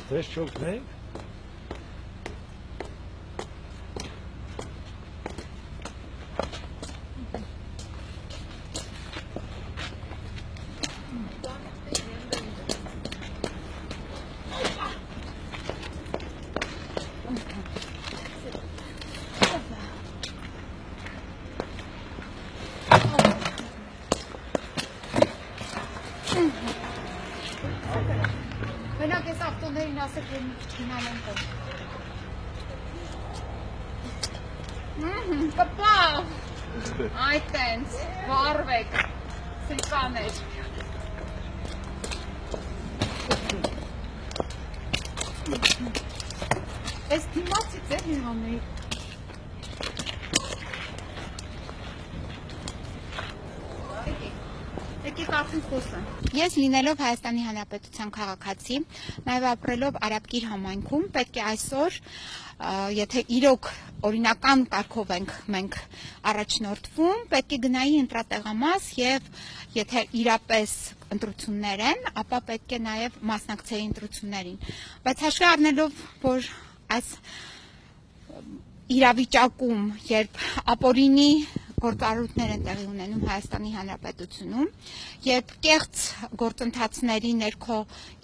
Դες չոքնենք։ Մենակ ես ավտոներին ասեք, որ մի քիչ գնալեն կոմ։ Կպա, այդ տենց, վարվեք, սիկաներ։ Ես դիմացից է մի հանեի։ Եկեք արդեն խոսեմ։ Ես լինելով Հայաստանի Հանրապետության քաղաքացի, նաև ապրելով Արաբկիր համայնքում, պետք է այսօր, եթե իրոք օրինական կարգով ենք մենք առաջնորդվում, պետք է գնայի ընտրատեղամաս եւ եթե իրապես ընտրություններ են, ապա պետք է նաև մասնակցեի ընտրություններին։ Բայց հաշվի առնելով, որ այս իրավիճակում, երբ ապօրինի գործառույթներ են տեղի ունենում Հայաստանի Հանրապետությունում, երբ կեղծ գործընթացների ներքո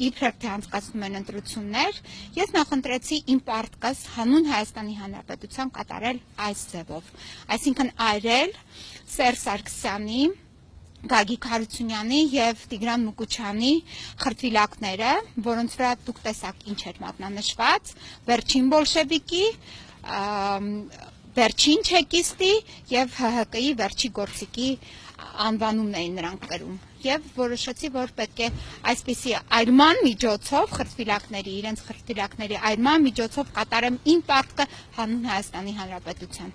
իբրև թե անցկացնում են ընտրություններ, ես նախընտրեցի իմ պարտքս հանուն Հայաստանի Հանրապետության կատարել այս ձևով, այսինքն այրել Սերժ Սարգսյանի, Գագիկ Հարությունյանի եւ Տիգրան Մուկուչյանի խրտվիլակները, որոնց վրա դուք տեսաք ինչ էր մատնանշված, վերջին բոլշևիկի, վերջին չեկիստի եւ ՀՀԿ-ի վերջի գործիքի անվանումն էին նրանք կրում եւ որոշեցի, որ պետք է այսպիսի այրման միջոցով խրտվիլակների, իրենց խրտվիլակների այրման միջոցով կատարեմ իմ պարտքը հանուն Հայաստանի Հանրապետության։